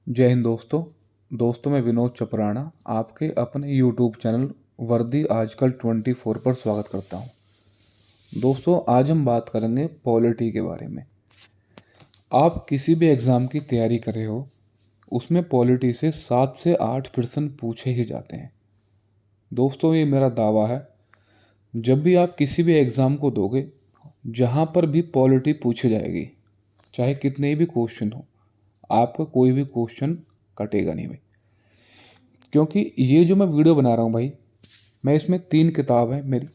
जय हिंद दोस्तों मैं विनोद चपराना आपके अपने यूट्यूब चैनल वर्दी आजकल 24 पर स्वागत करता हूं। दोस्तों आज हम बात करेंगे पॉलिटी के बारे में। आप किसी भी एग्ज़ाम की तैयारी कर रहे हो, उसमें पॉलिटी से 7 से 8% पूछे ही जाते हैं। दोस्तों ये मेरा दावा है, जब भी आप किसी भी एग्ज़ाम को दोगे, जहाँ पर भी पॉलिटी पूछी जाएगी, चाहे कितने भी क्वेश्चन हो, आपका कोई भी क्वेश्चन कटेगा नहीं भाई। क्योंकि ये जो मैं वीडियो बना रहा हूँ भाई, मैं इसमें 3 किताब है मेरी।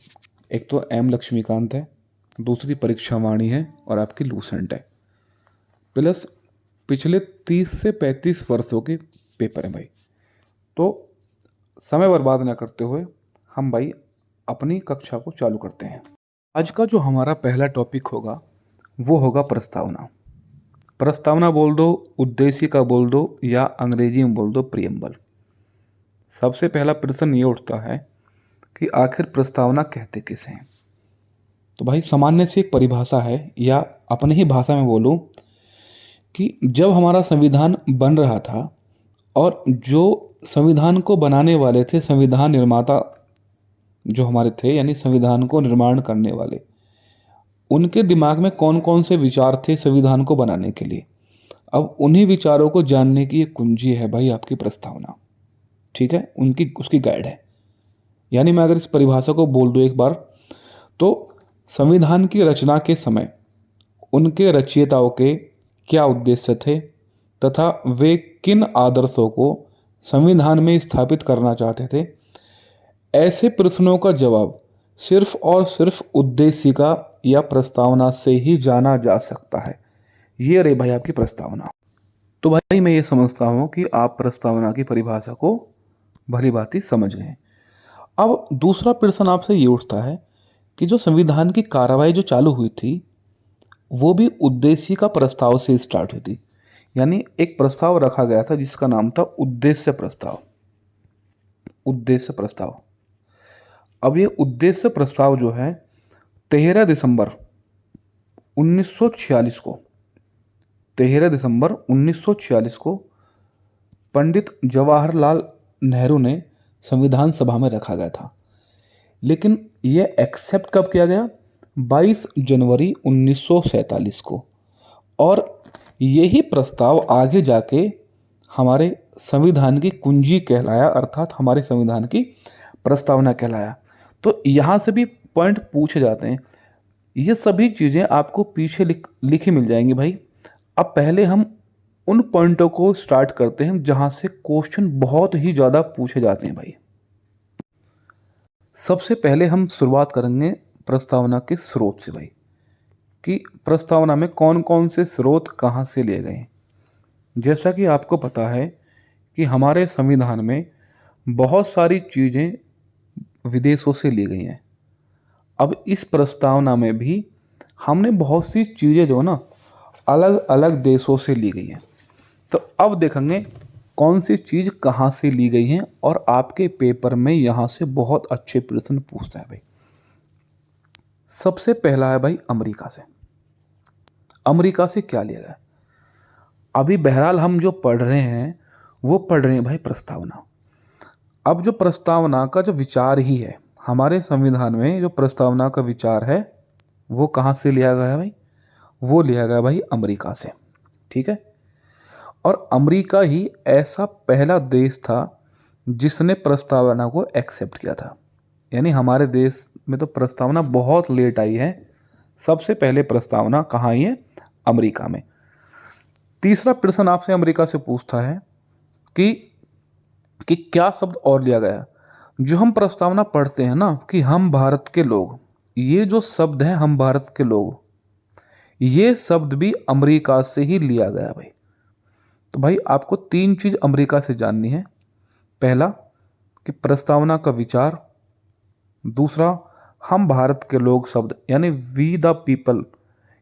एक तो एम लक्ष्मीकांत है, दूसरी परीक्षा वाणी है और आपकी लूसेंट है, प्लस पिछले 30 से 35 वर्षों के पेपर हैं भाई। तो समय बर्बाद ना करते हुए हम भाई अपनी कक्षा को चालू करते हैं। आज का जो हमारा पहला टॉपिक होगा वो होगा प्रस्तावना। प्रस्तावना बोल दो, उद्देशिका बोल दो या अंग्रेजी में बोल दो प्रियम्बल। सबसे पहला प्रश्न ये उठता है कि आखिर प्रस्तावना कहते किसे हैं। तो भाई सामान्य सी एक परिभाषा है, या अपने ही भाषा में बोलूं कि जब हमारा संविधान बन रहा था और जो संविधान को बनाने वाले थे, संविधान निर्माता जो हमारे थे, यानी संविधान को निर्माण करने वाले, उनके दिमाग में कौन कौन से विचार थे संविधान को बनाने के लिए, अब उन्हीं विचारों को जानने की एक कुंजी है भाई आपकी प्रस्तावना। ठीक है, उनकी उसकी गाइड है। यानी मैं अगर इस परिभाषा को बोल दूं एक बार, तो संविधान की रचना के समय उनके रचयिताओं के क्या उद्देश्य थे तथा वे किन आदर्शों को संविधान में स्थापित करना चाहते थे, ऐसे प्रश्नों का जवाब सिर्फ और सिर्फ उद्देशिका या प्रस्तावना से ही जाना जा सकता है। ये रही भाई आपकी प्रस्तावना। तो भाई मैं ये समझता हूँ कि आप प्रस्तावना की परिभाषा को भली भांति समझ गए हैं। अब दूसरा प्रश्न आपसे ये उठता है कि जो संविधान की कार्रवाई जो चालू हुई थी, वो भी उद्देश्य का प्रस्ताव से स्टार्ट हुई थी। यानी एक प्रस्ताव रखा गया था जिसका नाम था उद्देश्य प्रस्ताव। उद्देश्य प्रस्ताव। अब ये उद्देश्य प्रस्ताव जो है 13 दिसंबर 1946 को 13 दिसंबर 1946 को पंडित जवाहरलाल नेहरू ने संविधान सभा में रखा गया था। लेकिन यह एक्सेप्ट कब किया गया? 22 जनवरी 1947 को। और यही प्रस्ताव आगे जाके हमारे संविधान की कुंजी कहलाया, अर्थात हमारे संविधान की प्रस्तावना कहलाया। तो यहाँ से भी पॉइंट पूछे जाते हैं। ये सभी चीज़ें आपको पीछे लिखी मिल जाएंगी भाई। अब पहले हम उन पॉइंटों को स्टार्ट करते हैं जहाँ से क्वेश्चन बहुत ही ज़्यादा पूछे जाते हैं भाई। सबसे पहले हम शुरुआत करेंगे प्रस्तावना के स्रोत से भाई, कि प्रस्तावना में कौन कौन से स्रोत कहाँ से लिए गए हैं। जैसा कि आपको पता है कि हमारे संविधान में बहुत सारी चीज़ें विदेशों से ली गई हैं। अब इस प्रस्तावना में भी हमने बहुत सी चीज़ें जो ना अलग अलग देशों से ली गई हैं। तो अब देखेंगे कौन सी चीज़ कहाँ से ली गई हैं, और आपके पेपर में यहाँ से बहुत अच्छे प्रश्न पूछता है भाई। सबसे पहला है भाई अमेरिका से। अमेरिका से क्या लिया गया? अभी बहरहाल हम जो पढ़ रहे हैं वो पढ़ रहे हैं भाई प्रस्तावना। अब जो प्रस्तावना का जो विचार ही है, हमारे संविधान में जो प्रस्तावना का विचार है वो कहाँ से लिया गया है भाई? वो लिया गया भाई अमेरिका से। ठीक है, और अमेरिका ही ऐसा पहला देश था जिसने प्रस्तावना को एक्सेप्ट किया था। यानी हमारे देश में तो प्रस्तावना बहुत लेट आई है, सबसे पहले प्रस्तावना कहाँ आई है? अमेरिका में। तीसरा प्रश्न आपसे अमेरिका से पूछता है कि क्या शब्द और लिया गया। जो हम प्रस्तावना पढ़ते हैं ना कि हम भारत के लोग, ये जो शब्द है हम भारत के लोग, ये शब्द भी अमेरिका से ही लिया गया भाई। तो भाई आपको 3 चीज़ अमेरिका से जाननी है। पहला कि प्रस्तावना का विचार, दूसरा हम भारत के लोग शब्द यानी वी द पीपल,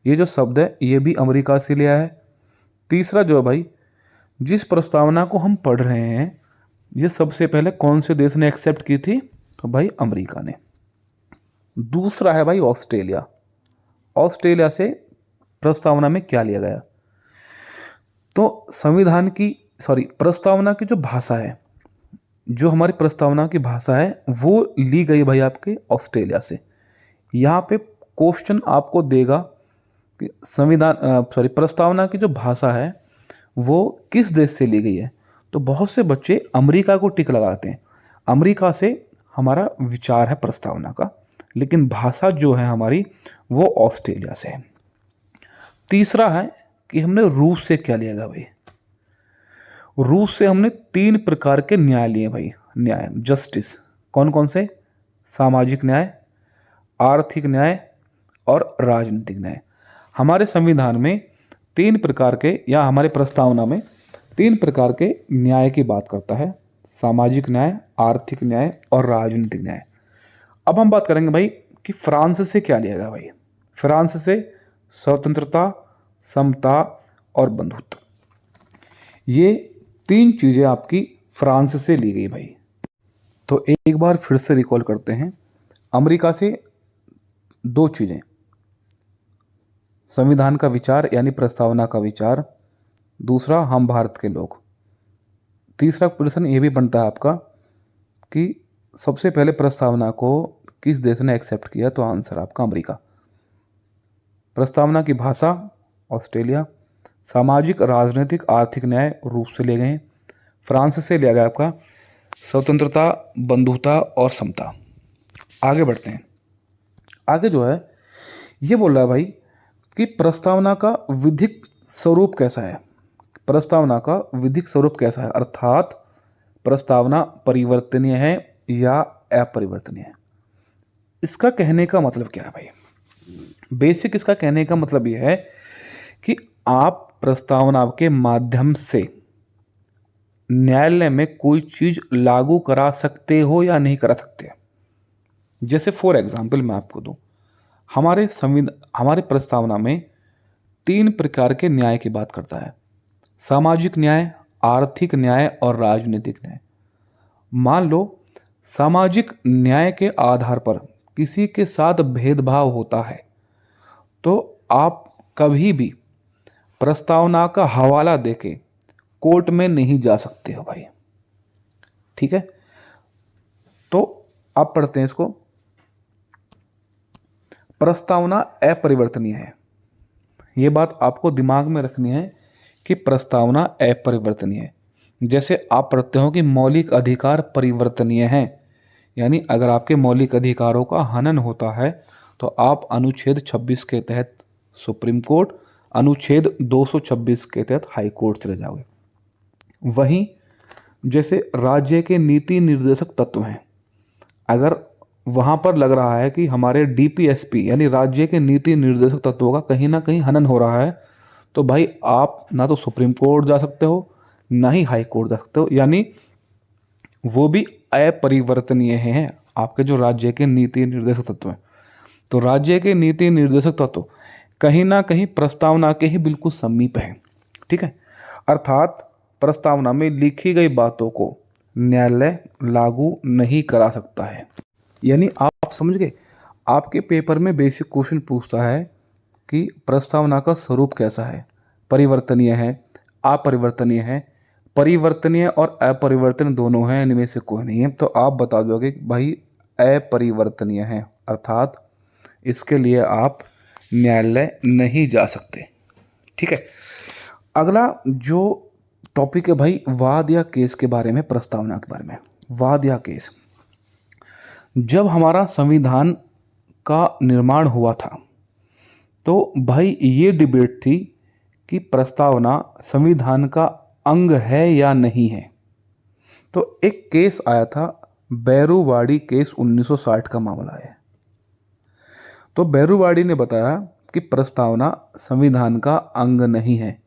ये जो शब्द है ये भी अमेरिका से लिया है। तीसरा जो है भाई, जिस प्रस्तावना को हम पढ़ रहे हैं ये सबसे पहले कौन से देश ने एक्सेप्ट की थी? तो भाई अमेरिका ने। दूसरा है भाई ऑस्ट्रेलिया। ऑस्ट्रेलिया से प्रस्तावना में क्या लिया गया? तो संविधान की प्रस्तावना की जो भाषा है, जो हमारी प्रस्तावना की भाषा है वो ली गई भाई आपके ऑस्ट्रेलिया से। यहाँ पे क्वेश्चन आपको देगा कि प्रस्तावना की जो भाषा है वो किस देश से ली गई है। तो बहुत से बच्चे अमेरिका को टिक लगाते हैं, अमेरिका से हमारा विचार है प्रस्तावना का, लेकिन भाषा जो है हमारी वो ऑस्ट्रेलिया से है। तीसरा है कि हमने रूस से क्या लिया भाई। रूस से हमने 3 प्रकार के न्याय लिए भाई, न्याय जस्टिस। कौन कौन से? सामाजिक न्याय, आर्थिक न्याय और राजनीतिक न्याय। हमारे संविधान में 3 प्रकार के, या हमारे प्रस्तावना में 3 प्रकार के न्याय की बात करता है, सामाजिक न्याय, आर्थिक न्याय और राजनीतिक न्याय। अब हम बात करेंगे भाई कि फ्रांस से क्या लिया गया भाई। फ्रांस से स्वतंत्रता, समता और बंधुत्व, ये 3 चीज़ें आपकी फ्रांस से ली गई भाई। तो एक बार फिर से रिकॉल करते हैं। अमेरिका से 2 चीज़ें, संविधान का विचार यानी प्रस्तावना का विचार, दूसरा हम भारत के लोग। तीसरा प्रश्न ये भी बनता है आपका कि सबसे पहले प्रस्तावना को किस देश ने एक्सेप्ट किया, तो आंसर आपका अमेरिका। प्रस्तावना की भाषा ऑस्ट्रेलिया, सामाजिक, राजनीतिक, आर्थिक न्याय रूस से ले गए, फ्रांस से लिया गया आपका स्वतंत्रता, बंधुता और समता। आगे बढ़ते हैं। आगे जो है ये बोल रहा है भाई कि प्रस्तावना का विधिक स्वरूप कैसा है। प्रस्तावना का विधिक स्वरूप कैसा है, अर्थात प्रस्तावना परिवर्तनीय है या अपरिवर्तनीय है। इसका कहने का मतलब क्या है भाई? बेसिक इसका कहने का मतलब यह है कि आप प्रस्तावना के माध्यम से न्यायालय में कोई चीज लागू करा सकते हो या नहीं करा सकते। जैसे फॉर एग्जाम्पल मैं आपको दूं, हमारे प्रस्तावना में 3 प्रकार के न्याय की बात करता है, सामाजिक न्याय, आर्थिक न्याय और राजनीतिक न्याय। मान लो सामाजिक न्याय के आधार पर किसी के साथ भेदभाव होता है तो आप कभी भी प्रस्तावना का हवाला देके कोर्ट में नहीं जा सकते हो भाई, ठीक है। तो आप पढ़ते हैं इसको, प्रस्तावना अपरिवर्तनीय है। यह बात आपको दिमाग में रखनी है कि प्रस्तावना अपरिवर्तनीय है। जैसे आप पढ़ते हो कि मौलिक अधिकार परिवर्तनीय हैं, यानी अगर आपके मौलिक अधिकारों का हनन होता है तो आप अनुच्छेद 26 के तहत सुप्रीम कोर्ट, अनुच्छेद 226 के तहत हाई कोर्ट चले जाओगे। वहीं जैसे राज्य के नीति निर्देशक तत्व हैं, अगर वहाँ पर लग रहा है कि हमारे डीपीएसपी यानी राज्य के नीति निर्देशक तत्वों का कहीं ना कहीं हनन हो रहा है, तो भाई आप ना तो सुप्रीम कोर्ट जा सकते हो ना ही हाई कोर्ट जा सकते हो, यानी वो भी अपरिवर्तनीय हैं आपके जो राज्य के नीति निर्देशक तत्व हैं। तो राज्य के नीति निर्देशक तत्व कहीं ना कहीं प्रस्तावना के ही बिल्कुल समीप है, ठीक है। अर्थात प्रस्तावना में लिखी गई बातों को न्यायालय लागू नहीं करा सकता है। यानी आप समझ गए, आपके पेपर में बेसिक क्वेश्चन पूछता है कि प्रस्तावना का स्वरूप कैसा है, परिवर्तनीय है, अपरिवर्तनीय है, परिवर्तनीय और अपरिवर्तनीय दोनों हैं, इनमें से कोई नहीं है, तो आप बता दोगे कि भाई अपरिवर्तनीय है, अर्थात इसके लिए आप न्यायालय नहीं जा सकते, ठीक है। अगला जो टॉपिक है भाई वाद या केस के बारे में, प्रस्तावना के बारे में। वाद या केस, जब हमारा संविधान का निर्माण हुआ था तो भाई ये डिबेट थी कि प्रस्तावना संविधान का अंग है या नहीं है। तो एक केस आया था, बैरूवाड़ी केस 1960 का मामला है। तो बैरूवाड़ी ने बताया कि प्रस्तावना संविधान का अंग नहीं है,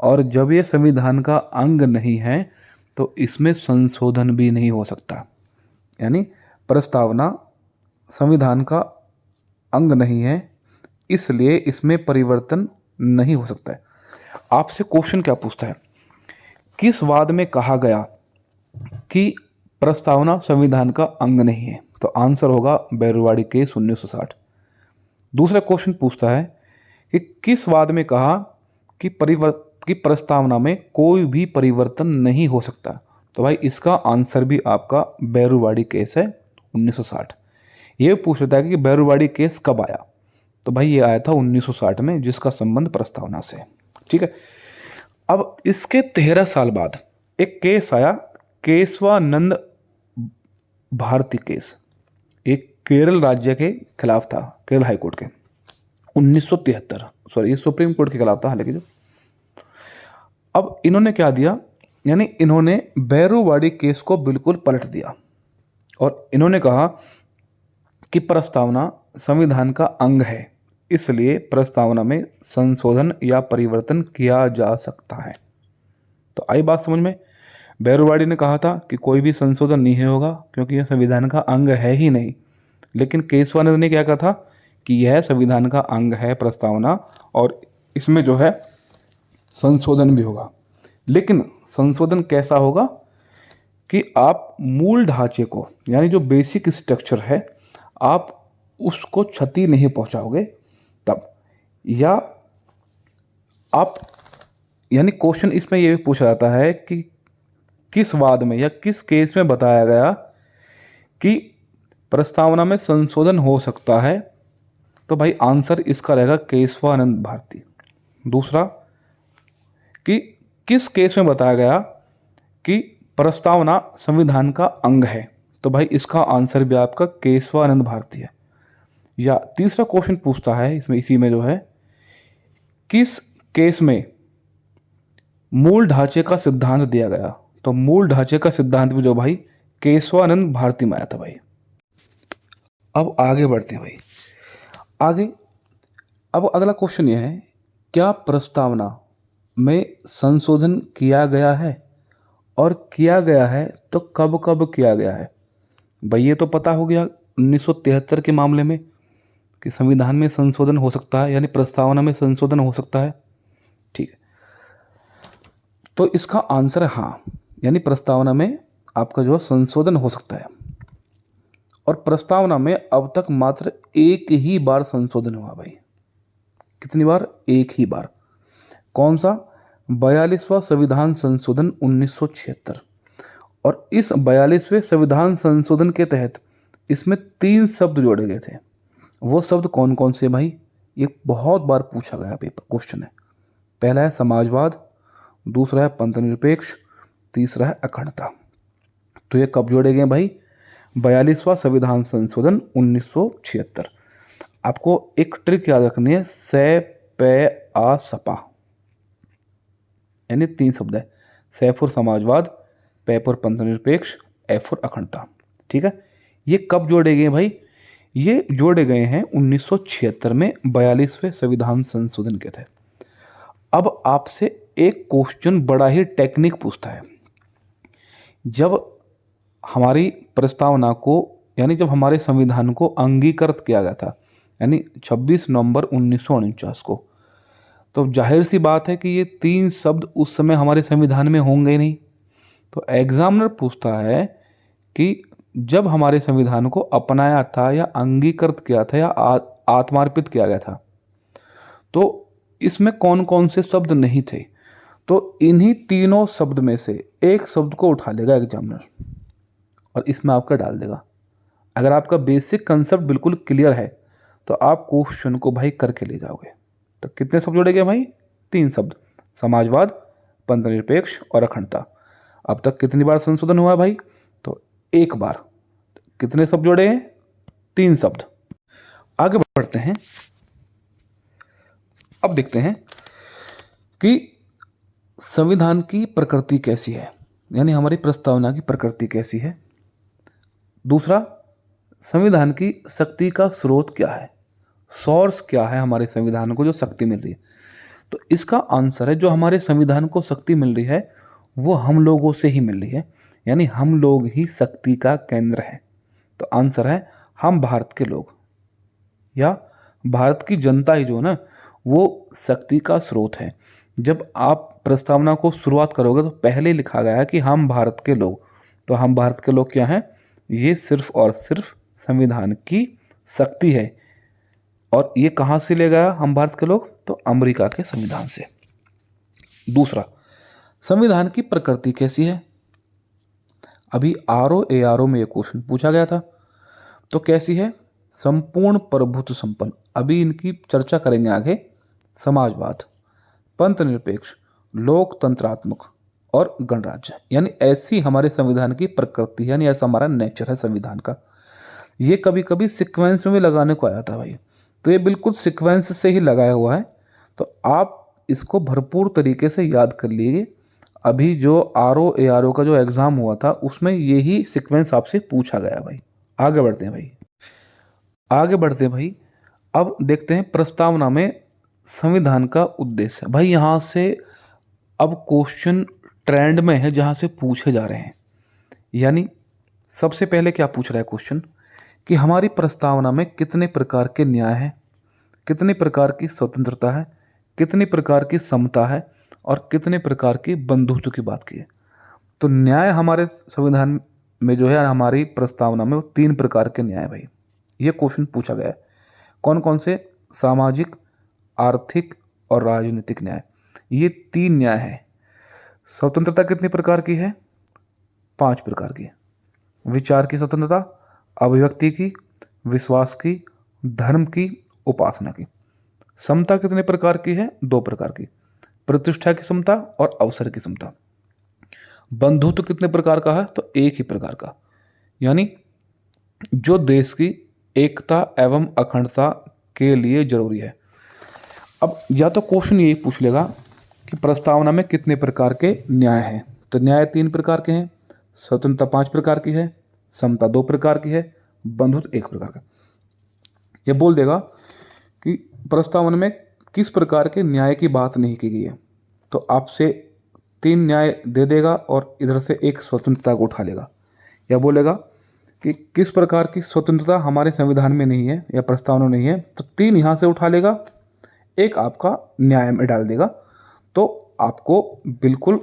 और जब ये संविधान का अंग नहीं है तो इसमें संशोधन भी नहीं हो सकता। यानी प्रस्तावना संविधान का अंग नहीं है, इसलिए इसमें परिवर्तन नहीं हो सकता है। आपसे क्वेश्चन क्या पूछता है, किस वाद में कहा गया कि प्रस्तावना संविधान का अंग नहीं है, तो आंसर होगा बैरूवाड़ी केस 1960। दूसरा क्वेश्चन पूछता है कि किस वाद में कहा कि की प्रस्तावना में कोई भी परिवर्तन नहीं हो सकता। तो भाई इसका आंसर भी आपका बैरूवाड़ी केस है 1960। ये पूछ लेता है कि बैरूवाड़ी केस कब आया, तो भाई ये आया था 1960 में, जिसका संबंध प्रस्तावना से। ठीक है। अब इसके 13 साल बाद एक केस आया, केशवानंद भारती केस। एक केरल राज्य के खिलाफ था, केरल हाईकोर्ट के 1973, सॉरी ये सुप्रीम कोर्ट के खिलाफ था हालांकि जो। अब इन्होंने क्या दिया, यानी इन्होंने बैरूवाड़ी केस को बिल्कुल पलट दिया और इन्होंने कहा कि प्रस्तावना संविधान का अंग है, इसलिए प्रस्तावना में संशोधन या परिवर्तन किया जा सकता है। तो आई बात समझ में। बैरूवाड़ी ने कहा था कि कोई भी संशोधन नहीं होगा क्योंकि यह संविधान का अंग है ही नहीं, लेकिन केशवानंद ने क्या कहा था कि यह संविधान का अंग है प्रस्तावना, और इसमें जो है संशोधन भी होगा। लेकिन संशोधन कैसा होगा कि आप मूल ढांचे को, यानी जो बेसिक स्ट्रक्चर है, आप उसको क्षति नहीं पहुंचाओगे तब, या आप, यानी क्वेश्चन इसमें यह भी पूछा जाता है कि किस वाद में या किस केस में बताया गया कि प्रस्तावना में संशोधन हो सकता है, तो भाई आंसर इसका रहेगा केशवानंद भारती। दूसरा कि किस केस में बताया गया कि प्रस्तावना संविधान का अंग है, तो भाई इसका आंसर भी आपका केशवानंद भारती है। या तीसरा क्वेश्चन पूछता है इसमें, इसी में जो है, किस केस में मूल ढांचे का सिद्धांत दिया गया, तो मूल ढांचे का सिद्धांत भी जो भाई केशवानंद भारती में आया था भाई। अब आगे बढ़ते हैं भाई, आगे। अब अगला क्वेश्चन यह है, क्या प्रस्तावना में संशोधन किया गया है, और किया गया है तो कब कब किया गया है। भाई ये तो पता हो गया 1973 के मामले में कि संविधान में संशोधन हो सकता है, यानी प्रस्तावना में संशोधन हो सकता है। ठीक है, तो इसका आंसर है हाँ, यानी प्रस्तावना में आपका जो संशोधन हो सकता है। और प्रस्तावना में अब तक मात्र एक ही बार संशोधन हुआ भाई। कितनी बार? एक ही बार। कौन सा? 42वां संविधान संशोधन 1976। और इस 42वें संविधान संशोधन के तहत इसमें 3 शब्द जोड़े गए थे। वो शब्द कौन कौन से भाई? ये बहुत बार पूछा गया पेपर क्वेश्चन है। पहला है समाजवाद, दूसरा है पंथनिरपेक्ष, तीसरा है अखंडता। तो ये कब जोड़े गए भाई? 42वां संविधान संशोधन 1976। आपको एक ट्रिक याद रखनी है, से पे आ सपा, यानी 3 शब्द है, से फॉर समाजवाद, पे फॉर पंथनिरपेक्ष, ए फॉर अखंडता। ठीक है, ये कब जोड़े गए भाई? ये जोड़े गए हैं 1976 में 42वें संविधान संशोधन के तहत। अब आपसे एक क्वेश्चन बड़ा ही टेक्निक पूछता है। जब हमारी प्रस्तावना को, यानी जब हमारे संविधान को अंगीकृत किया गया था, यानी 26 नवंबर 1949 को, तो जाहिर सी बात है कि ये 3 शब्द उस समय हमारे संविधान में होंगे नहीं। तो एग्जामिनर पूछता है कि जब हमारे संविधान को अपनाया था या अंगीकृत किया था या आत्मार्पित किया गया था, तो इसमें कौन कौन से शब्द नहीं थे। तो इन्हीं तीनों शब्द में से एक शब्द को उठा लेगा एग्जामिनर और इसमें आपका डाल देगा। अगर आपका बेसिक कंसेप्ट बिल्कुल क्लियर है तो आप क्वेश्चन को भाई करके ले जाओगे। तो कितने शब्द जोड़े गए भाई? 3 शब्द, समाजवाद, पंथनिरपेक्ष और अखंडता। अब तक कितनी बार संशोधन हुआ है भाई? तो एक बार। कितने शब्द जोड़े हैं? 3 शब्द। आगे बढ़ते हैं। अब देखते हैं कि संविधान की प्रकृति कैसी है, यानी हमारी प्रस्तावना की प्रकृति कैसी है। दूसरा, संविधान की शक्ति का स्रोत क्या है, सोर्स क्या है हमारे संविधान को जो शक्ति मिल रही है। तो इसका आंसर है, जो हमारे संविधान को शक्ति मिल रही है वो हम लोगों से ही मिल रही है, यानी हम लोग ही शक्ति का केंद्र है। तो आंसर है हम भारत के लोग, या भारत की जनता ही जो है ना, वो शक्ति का स्रोत है। जब आप प्रस्तावना को शुरुआत करोगे तो पहले लिखा गया है कि हम भारत के लोग। तो हम भारत के लोग क्या हैं? ये सिर्फ और सिर्फ संविधान की शक्ति है। और ये कहाँ से ले गया हम भारत के लोग? तो अमेरिका के संविधान से। दूसरा, संविधान की प्रकृति कैसी है? अभी RO ARO में ये क्वेश्चन पूछा गया था, तो कैसी है? संपूर्ण प्रभुत्व संपन्न। अभी इनकी चर्चा करेंगे आगे। समाजवाद, पंथ निरपेक्ष, लोकतंत्रात्मक और गणराज्य, यानी ऐसी हमारे संविधान की प्रकृति है, यानी ऐसा हमारा नेचर है संविधान का। ये कभी कभी सीक्वेंस में भी लगाने को आया था भाई, तो ये बिल्कुल सीक्वेंस से ही लगाया हुआ है, तो आप इसको भरपूर तरीके से याद कर लीजिए। अभी जो RO ARO का जो एग्ज़ाम हुआ था उसमें यही सीक्वेंस आपसे पूछा गया भाई। आगे बढ़ते हैं भाई, आगे बढ़ते हैं भाई। अब देखते हैं प्रस्तावना में संविधान का उद्देश्य। भाई यहाँ से अब क्वेश्चन ट्रेंड में है जहाँ से पूछे जा रहे हैं। यानी सबसे पहले क्या पूछ रहा है क्वेश्चन कि हमारी प्रस्तावना में कितने प्रकार के न्याय हैं, कितनी प्रकार की स्वतंत्रता है, कितनी प्रकार की समता है और कितने प्रकार की बंधुत्व की बात की है। तो न्याय हमारे संविधान में जो है, हमारी प्रस्तावना में, वो 3 प्रकार के न्याय भाई, ये क्वेश्चन पूछा गया है। कौन कौन से? सामाजिक, आर्थिक और राजनीतिक न्याय, ये 3 न्याय है। स्वतंत्रता कितनी प्रकार की है? 5 प्रकार की। विचार की स्वतंत्रता, अभिव्यक्ति की, विश्वास की, धर्म की, उपासना की। समता कितने प्रकार की है? 2 प्रकार की, प्रतिष्ठा की समता और अवसर की समता। बंधुत्व कितने प्रकार का है? तो 1 ही प्रकार का, यानी जो देश की एकता एवं अखंडता के लिए जरूरी है। अब या तो क्वेश्चन यही पूछ लेगा कि प्रस्तावना में कितने प्रकार के न्याय हैं, तो न्याय 3 प्रकार के हैं, स्वतंत्रता 5 प्रकार की है, समता 2 प्रकार की है, बंधुत्व 1 प्रकार का। यह बोल देगा कि प्रस्तावना में किस प्रकार के न्याय की बात नहीं की गई है, तो आपसे 3 न्याय दे देगा और इधर से 1 स्वतंत्रता को उठा लेगा। या बोलेगा कि किस प्रकार की स्वतंत्रता हमारे संविधान में नहीं है या प्रस्तावना नहीं है, तो 3 यहाँ से उठा लेगा, 1 आपका न्याय में डाल देगा। तो आपको बिल्कुल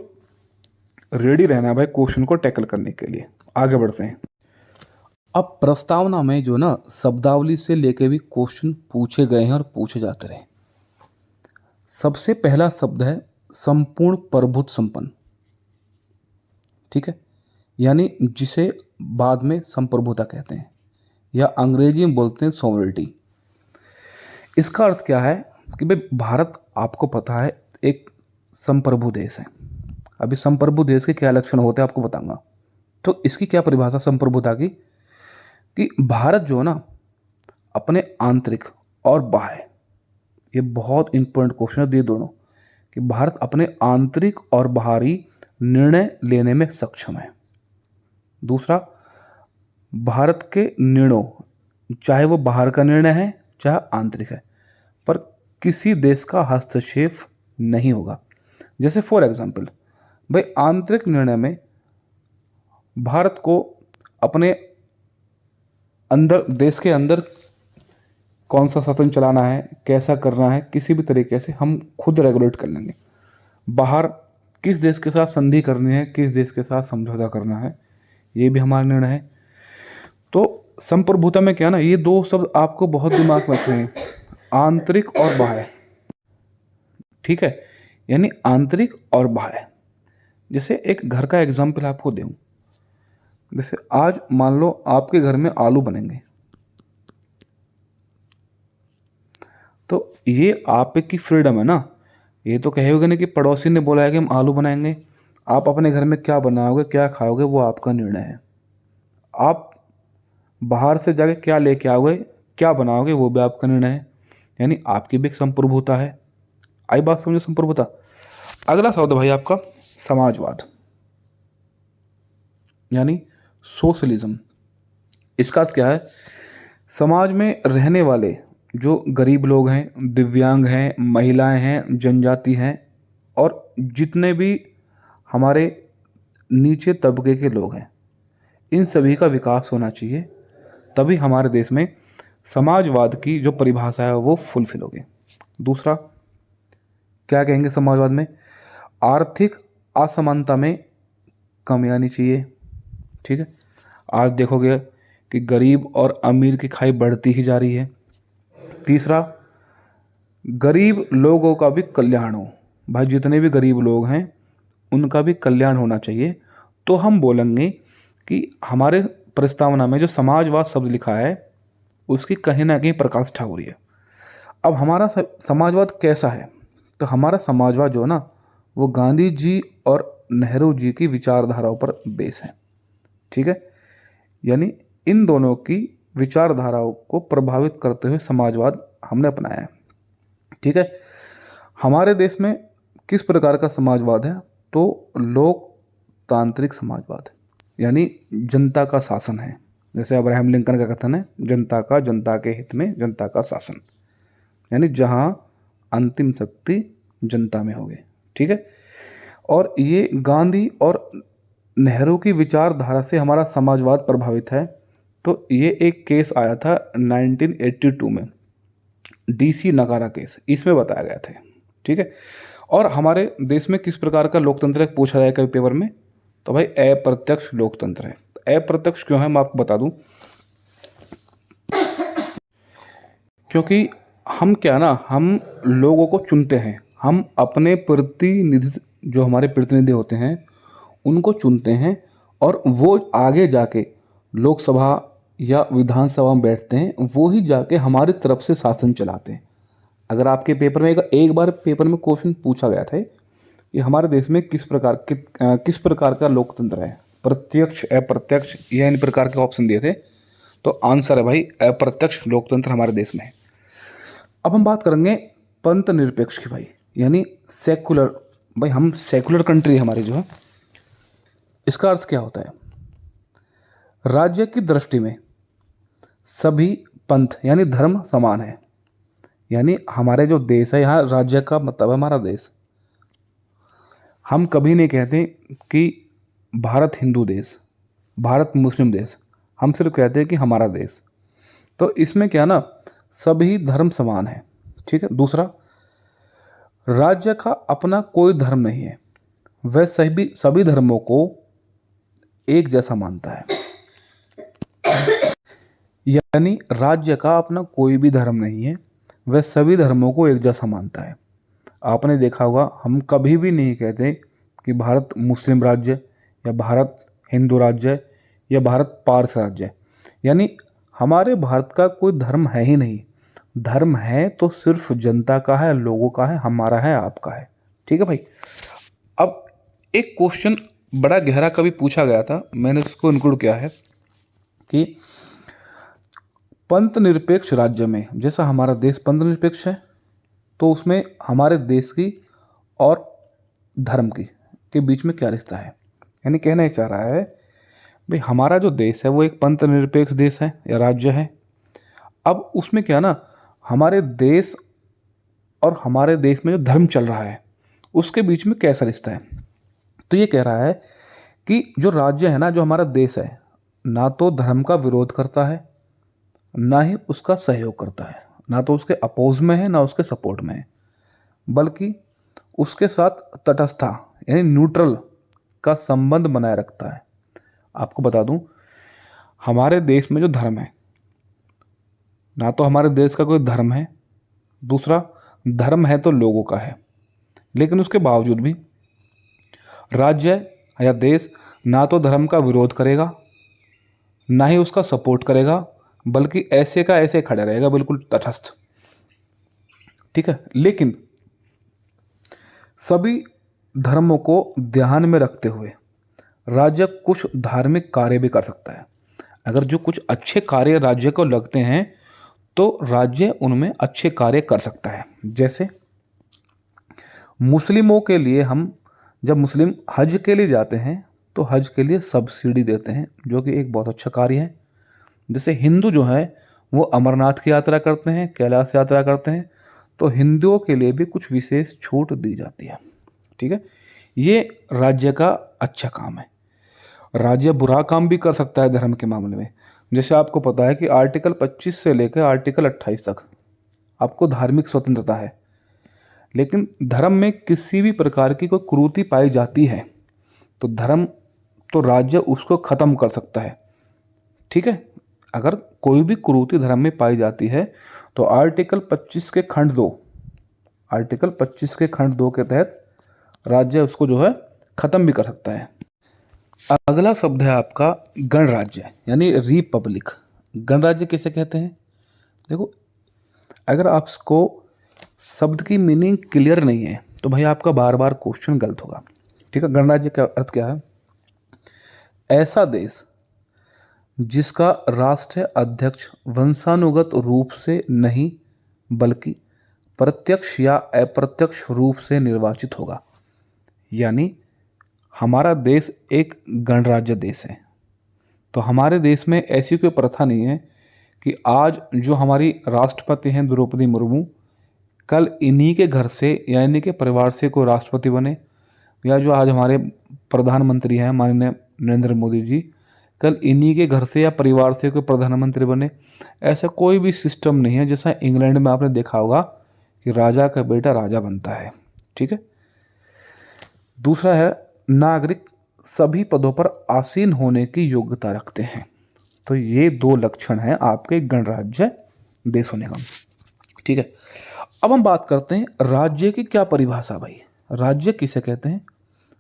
रेडी रहना है भाई क्वेश्चन को टैकल करने के लिए। आगे बढ़ते हैं। अब प्रस्तावना में जो ना शब्दावली से लेके भी क्वेश्चन पूछे गए हैं और पूछे जाते रहे। सबसे पहला शब्द है संपूर्ण प्रभुत्व संपन्न, ठीक है, यानी जिसे बाद में संप्रभुता कहते हैं या अंग्रेजी में बोलते हैं सॉवरेनिटी। इसका अर्थ क्या है कि भाई भारत, आपको पता है, एक संप्रभु देश है। अभी संप्रभु देश के क्या लक्षण होते हैं आपको बताऊंगा। तो इसकी क्या परिभाषा संप्रभुता की, कि भारत जो है ना अपने आंतरिक और बाह्य, ये बहुत इंपॉर्टेंट क्वेश्चन है ये दोनों, कि भारत अपने आंतरिक और बाहरी निर्णय लेने में सक्षम है। दूसरा, भारत के निर्णय, चाहे वो बाहर का निर्णय है चाहे आंतरिक है, पर किसी देश का हस्तक्षेप नहीं होगा। जैसे फॉर एग्जांपल, भाई आंतरिक निर्णय में भारत को अपने अंदर, देश के अंदर कौन सा शासन चलाना है, कैसा करना है, किसी भी तरीके से हम खुद रेगुलेट कर लेंगे। बाहर किस देश के साथ संधि करनी है, किस देश के साथ समझौता करना है, ये भी हमारा निर्णय है। तो संप्रभुता में क्या ना, ये 2 शब्द आपको बहुत दिमाग में रखने हैं, आंतरिक और बाह्य, ठीक है, यानी आंतरिक और बाह्य। जैसे एक घर का एग्जाम्पल आपको दूं, जैसे आज मान लो आपके घर में आलू बनेंगे, तो ये आपकी फ्रीडम है ना, ये तो कहोगे नहीं कि पड़ोसी ने बोला है कि हम आलू बनाएंगे। आप अपने घर में क्या बनाओगे, क्या खाओगे, वो आपका निर्णय है। आप बाहर से जाके क्या लेके आओगे, क्या बनाओगे, वो भी आपका निर्णय है, यानी आपकी भी एक संप्रभुता है। आई बात समझो, संप्रभुता। अगला शब्द भाई आपका समाजवाद, यानी सोशलिज्म। इसका अर्थ क्या है? समाज में रहने वाले जो गरीब लोग हैं, दिव्यांग हैं, महिलाएं हैं, जनजाति हैं और जितने भी हमारे नीचे तबके के लोग हैं, इन सभी का विकास होना चाहिए, तभी हमारे देश में समाजवाद की जो परिभाषा है वो फुलफिल होगी। दूसरा क्या कहेंगे समाजवाद में? आर्थिक असमानता में कमी आनी चाहिए, ठीक है। आज देखोगे कि गरीब और अमीर की खाई बढ़ती ही जा रही है। तीसरा, गरीब लोगों का भी कल्याण हो, भाई जितने भी गरीब लोग हैं उनका भी कल्याण होना चाहिए, तो हम बोलेंगे कि हमारे प्रस्तावना में जो समाजवाद शब्द लिखा है उसकी कहीं ना कहीं प्रकाष्ठा हो रही है। अब हमारा समाजवाद कैसा है? तो हमारा समाजवाद जो है ना वो गांधी जी और नेहरू जी की विचारधाराओं पर बेस है। ठीक है, यानी इन दोनों की विचारधाराओं को प्रभावित करते हुए समाजवाद हमने अपनाया है। ठीक है, हमारे देश में किस प्रकार का समाजवाद है? तो लोकतांत्रिक समाजवाद, यानी जनता का शासन है। जैसे अब्राहम लिंकन का कथन है, जनता का, जनता के हित में जनता का शासन, यानी जहां अंतिम शक्ति जनता में होगी। ठीक है, और ये गांधी और नेहरू की विचारधारा से हमारा समाजवाद प्रभावित है। तो ये एक केस आया था 1982 में, डीसी नगारा केस, इसमें बताया गया था। ठीक है, और हमारे देश में किस प्रकार का लोकतंत्र है पूछा जाए कभी पेपर में, तो भाई अप्रत्यक्ष लोकतंत्र है। अप्रत्यक्ष क्यों है मैं आपको बता दूं, क्योंकि हम क्या ना, हम लोगों को चुनते हैं, हम अपने प्रतिनिधि, जो हमारे प्रतिनिधि होते हैं उनको चुनते हैं, और वो आगे जाके लोकसभा या विधानसभा में बैठते हैं, वो ही जाके हमारी तरफ से शासन चलाते हैं। अगर आपके पेपर में एक बार पेपर में क्वेश्चन पूछा गया था कि हमारे देश में किस प्रकार का लोकतंत्र है, प्रत्यक्ष, अप्रत्यक्ष या इन प्रकार के ऑप्शन दिए थे, तो आंसर है भाई अप्रत्यक्ष लोकतंत्र हमारे देश में है। अब हम बात करेंगे पंथ निरपेक्ष की भाई, यानी सेकुलर। भाई हम सेकुलर कंट्री हमारी जो है, इसका अर्थ क्या होता है? राज्य की दृष्टि में सभी पंथ यानी धर्म समान है। यानी हमारे जो देश है, यहाँ राज्य का मतलब है हमारा देश। हम कभी नहीं कहते कि भारत हिंदू देश, भारत मुस्लिम देश, हम सिर्फ कहते हैं कि हमारा देश। तो इसमें क्या ना, सभी धर्म समान है। ठीक है, दूसरा, राज्य का अपना कोई धर्म नहीं है, वह सभी धर्मों को एक जैसा मानता है। यानी राज्य का अपना कोई भी धर्म नहीं है, वह सभी धर्मों को एक जैसा मानता है। आपने देखा होगा, हम कभी भी नहीं कहते कि भारत मुस्लिम राज्य या भारत हिंदू राज्य या भारत पारस राज्य। यानी हमारे भारत का कोई धर्म है ही नहीं। धर्म है तो सिर्फ जनता का है, लोगों का है, हमारा है, आपका है। ठीक है भाई। अब एक क्वेश्चन बड़ा गहरा कभी पूछा गया था, मैंने उसको इंक्लूड किया है कि पंथ निरपेक्ष राज्य में, जैसा हमारा देश पंथ निरपेक्ष है, तो उसमें हमारे देश की और धर्म के बीच में क्या रिश्ता है। यानी कहना ही चाह रहा है भाई हमारा जो देश है वो एक पंथ निरपेक्ष देश है या राज्य है। अब उसमें क्या ना, हमारे देश और हमारे देश में जो धर्म चल रहा है उसके बीच में कैसा रिश्ता है। तो ये कह रहा है कि जो राज्य है ना, जो हमारा देश है, ना तो धर्म का विरोध करता है, ना ही उसका सहयोग करता है, ना तो उसके अपोज में है ना उसके सपोर्ट में है, बल्कि उसके साथ तटस्थता यानी न्यूट्रल का संबंध बनाए रखता है। आपको बता दूं, हमारे देश में जो धर्म है, ना तो हमारे देश का कोई धर्म है, दूसरा धर्म है तो लोगों का है, लेकिन उसके बावजूद भी राज्य या देश ना तो धर्म का विरोध करेगा ना ही उसका सपोर्ट करेगा, बल्कि ऐसे का ऐसे खड़ा रहेगा, बिल्कुल तटस्थ। ठीक है, लेकिन सभी धर्मों को ध्यान में रखते हुए राज्य कुछ धार्मिक कार्य भी कर सकता है। अगर जो कुछ अच्छे कार्य राज्य को लगते हैं तो राज्य उनमें अच्छे कार्य कर सकता है। जैसे मुस्लिमों के लिए, हम जब मुस्लिम हज के लिए जाते हैं तो हज के लिए सब्सिडी देते हैं, जो कि एक बहुत अच्छा कार्य है। जैसे हिंदू जो है वो अमरनाथ की यात्रा करते हैं, कैलाश यात्रा करते हैं, तो हिंदुओं के लिए भी कुछ विशेष छूट दी जाती है। ठीक है, ये राज्य का अच्छा काम है। राज्य बुरा काम भी कर सकता है धर्म के मामले में। जैसे आपको पता है कि आर्टिकल 25 से लेकर आर्टिकल 28 तक आपको धार्मिक स्वतंत्रता है, लेकिन धर्म में किसी भी प्रकार की कोई कुरीति पाई जाती है तो राज्य उसको ख़त्म कर सकता है। ठीक है, अगर कोई भी कुरीति धर्म में पाई जाती है तो आर्टिकल 25 के खंड 2 आर्टिकल 25 के खंड 2 के तहत राज्य उसको जो है खत्म भी कर सकता है। अगला शब्द है आपका गणराज्य यानी रिपब्लिक। गणराज्य किसे कहते हैं? देखो, अगर आपको शब्द की मीनिंग क्लियर नहीं है तो भाई आपका बार बार क्वेश्चन गलत होगा। ठीक है, गणराज्य का अर्थ क्या है? ऐसा देश जिसका राष्ट्रीय अध्यक्ष वंशानुगत रूप से नहीं बल्कि प्रत्यक्ष या अप्रत्यक्ष रूप से निर्वाचित होगा। यानी हमारा देश एक गणराज्य देश है। तो हमारे देश में ऐसी कोई प्रथा नहीं है कि आज जो हमारी राष्ट्रपति हैं द्रौपदी मुर्मू, कल इन्हीं के घर से या इन्हीं के परिवार से कोई राष्ट्रपति बने, या जो आज हमारे प्रधानमंत्री हैं माननीय नरेंद्र मोदी जी, कल इन्हीं के घर से या परिवार से कोई प्रधानमंत्री बने। ऐसा कोई भी सिस्टम नहीं है। जैसा इंग्लैंड में आपने देखा होगा कि राजा का बेटा राजा बनता है। ठीक है। दूसरा है नागरिक सभी पदों पर आसीन होने की योग्यता रखते हैं। तो ये 2 लक्षण हैं आपके गणराज्य देश होने का। ठीक है, अब हम बात करते हैं राज्य की क्या परिभाषा। भाई राज्य किसे कहते हैं,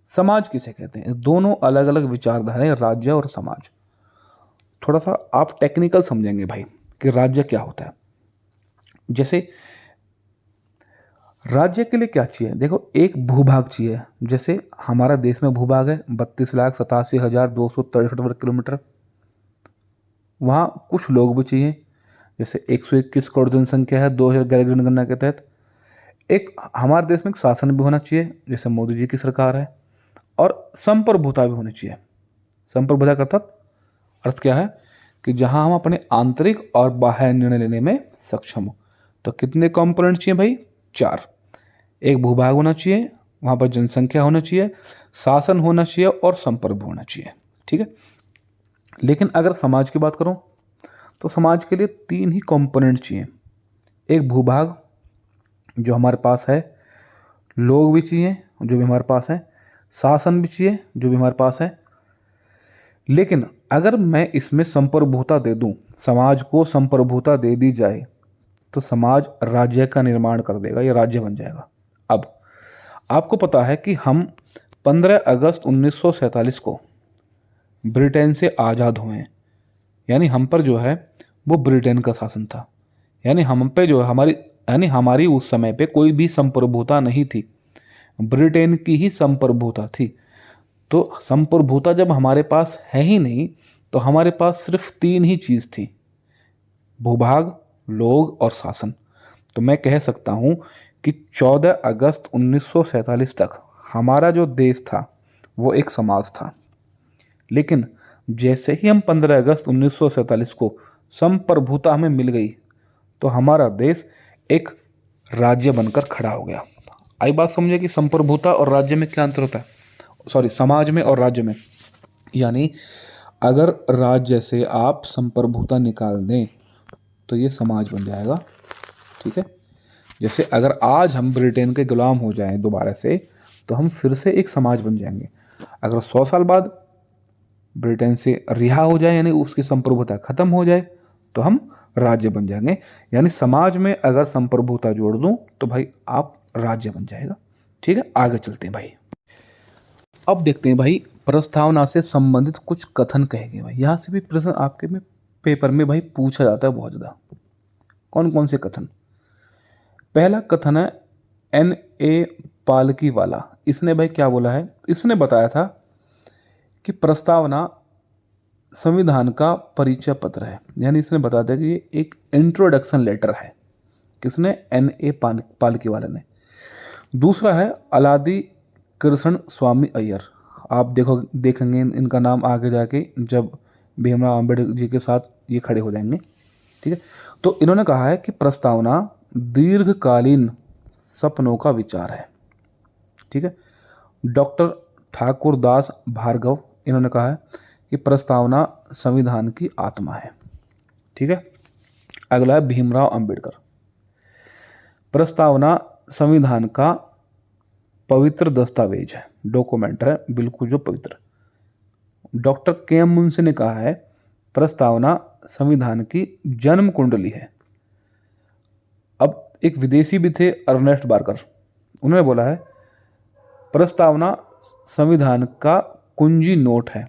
समाज किसे कहते हैं? दोनों अलग अलग विचारधाराएं, राज्य और समाज। थोड़ा सा आप टेक्निकल समझेंगे भाई कि राज्य क्या होता है। जैसे राज्य के लिए क्या चाहिए? देखो, एक भूभाग चाहिए। जैसे हमारा देश में भूभाग है 32,87,263 वर्ग किलोमीटर। वहाँ कुछ लोग भी चाहिए, जैसे 121 करोड़ जनसंख्या है 2011 जनगणना के तहत। एक हमारे देश में एक शासन भी होना चाहिए, जैसे मोदी जी की सरकार है, और संप्रभुता भी होनी चाहिए। संप्रभुता का अर्थ क्या है? कि जहाँ हम अपने आंतरिक और बाह्य निर्णय लेने में सक्षम हो। तो कितने कंपोनेंट चाहिए भाई? 4। एक भूभाग होना चाहिए, वहाँ पर जनसंख्या होना चाहिए, शासन होना चाहिए और संप्रभु होना चाहिए। ठीक है। लेकिन अगर समाज की बात करूँ तो समाज के लिए 3 ही कंपोनेंट चाहिए। एक भूभाग जो हमारे पास है, लोग भी चाहिए जो भी हमारे पास है, शासन भी चाहिए जो भी हमारे पास है। लेकिन अगर मैं इसमें संप्रभुता दे दूं, समाज को संप्रभुता दे दी जाए, तो समाज राज्य का निर्माण कर देगा, ये राज्य बन जाएगा। अब आपको पता है कि हम 15 अगस्त 1947 को ब्रिटेन से आज़ाद हुए हैं। यानी हम पर जो है वो ब्रिटेन का शासन था। यानी हम पे जो है हमारी उस समय पे कोई भी संप्रभुता नहीं थी, ब्रिटेन की ही संप्रभुता थी। तो संप्रभुता जब हमारे पास है ही नहीं, तो हमारे पास सिर्फ 3 ही चीज़ थी, भूभाग, लोग और शासन। तो मैं कह सकता हूँ कि 14 अगस्त 1947 तक हमारा जो देश था वो एक समाज था। लेकिन जैसे ही हम 15 अगस्त 1947 को संप्रभुता हमें मिल गई, तो हमारा देश एक राज्य बनकर खड़ा हो गया। आई बात समझे कि संप्रभुता और राज्य में क्या अंतर होता है? सॉरी, समाज में और राज्य में। यानी अगर राज्य से आप संप्रभुता निकाल दें तो ये समाज बन जाएगा। ठीक है। जैसे अगर आज हम ब्रिटेन के गुलाम हो जाएं दोबारा से, तो हम फिर से एक समाज बन जाएंगे। अगर 100 साल बाद ब्रिटेन से रिहा हो जाए, यानी उसकी संप्रभुता खत्म हो जाए, तो हम राज्य बन जाएंगे। यानी समाज में अगर संप्रभुता जोड़ दूं तो भाई आप राज्य बन जाएगा। ठीक है, आगे चलते हैं भाई। अब देखते हैं भाई प्रस्तावना से संबंधित कुछ कथन कहे गए। भाई यहाँ से भी प्रश्न आपके में पेपर में भाई पूछा जाता है बहुत ज़्यादा। कौन कौन से कथन? पहला कथन है N.A. पालकीवाला। इसने भाई क्या बोला है? इसने बताया था कि प्रस्तावना संविधान का परिचय पत्र है। यानी इसने बता दिया कि ये एक इंट्रोडक्शन लेटर है। किसने? N.A. पालकीवाला ने। दूसरा है अलादी कृष्ण स्वामी अय्यर। आप देखेंगे इनका नाम आगे जाके जब भीमराव अम्बेडकर जी के साथ ये खड़े हो जाएंगे। ठीक है। तो इन्होंने कहा है कि प्रस्तावना दीर्घकालीन सपनों का विचार है। ठीक है। डॉक्टर ठाकुर दास भार्गव, इन्होंने कहा है कि प्रस्तावना संविधान की आत्मा है। ठीक है। अगला है भीमराव अम्बेडकर। प्रस्तावना संविधान का पवित्र दस्तावेज है, डॉक्यूमेंट है, बिल्कुल जो पवित्र। Doctor KM. मुंशी ने कहा है प्रस्तावना संविधान की जन्म कुंडली है। अब एक विदेशी भी थे, अर्नेस्ट बार्कर। उन्होंने बोला है प्रस्तावना संविधान का कुंजी नोट है,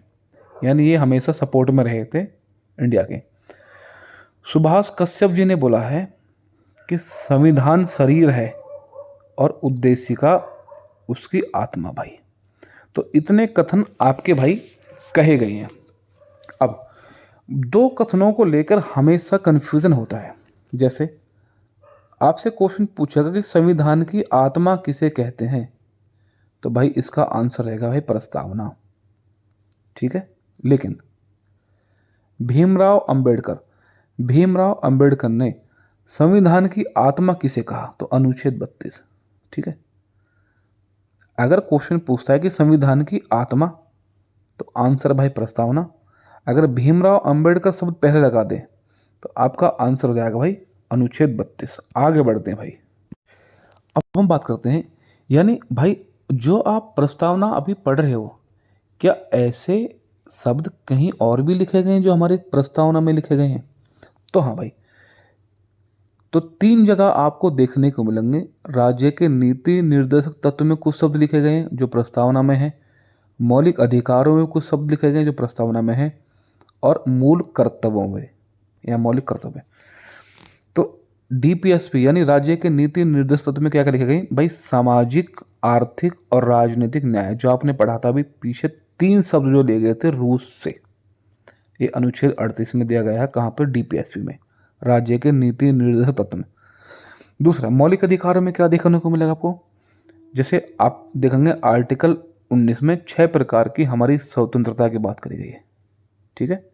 यानी ये हमेशा सपोर्ट में रहे थे इंडिया के। सुभाष कश्यप जी ने बोला है कि संविधान शरीर है और उद्देशिका उसकी आत्मा भाई। तो इतने कथन आपके भाई कहे गए हैं। अब दो कथनों को लेकर हमेशा कन्फ्यूजन होता है। जैसे आपसे क्वेश्चन पूछेगा कि संविधान की आत्मा किसे कहते हैं, तो भाई इसका आंसर रहेगा भाई प्रस्तावना, ठीक है। लेकिन भीमराव अंबेडकर ने संविधान की आत्मा किसे कहा, तो अनुच्छेद 32, ठीक है। अगर क्वेश्चन पूछता है कि संविधान की आत्मा, तो आंसर भाई प्रस्तावना। अगर भीमराव अंबेडकर शब्द पहले लगा दे तो आपका आंसर हो जाएगा भाई अनुच्छेद 32। आगे बढ़ते हैं भाई। अब हम बात करते हैं, यानी भाई जो आप प्रस्तावना अभी पढ़ रहे हो, क्या ऐसे शब्द कहीं और भी लिखे गए हैं जो हमारे प्रस्तावना में लिखे गए हैं? तो हाँ भाई, तो 3 जगह आपको देखने को मिलेंगे। राज्य के नीति निर्देशक तत्व में कुछ शब्द लिखे गए हैं जो प्रस्तावना में है, मौलिक अधिकारों में कुछ शब्द लिखे गए हैं जो प्रस्तावना में है, और मूल कर्तव्यों में या मौलिक कर्तव्य। तो डीपीएसपी यानी राज्य के नीति निर्देश तत्व में क्या क्या लिखे गए भाई? सामाजिक, आर्थिक और राजनीतिक न्याय, जो आपने पढ़ा था अभी पीछे, 3 शब्द जो लिए गए थे रूस से, ये अनुच्छेद 38 में दिया गया है। कहाँ पर? डीपीएसपी में, राज्य के नीति निर्देश तत्व में। दूसरा, मौलिक अधिकारों में क्या देखने को मिलेगा आपको? जैसे आप देखेंगे आर्टिकल 19 में 6 प्रकार की हमारी स्वतंत्रता की बात करी गई है, ठीक है।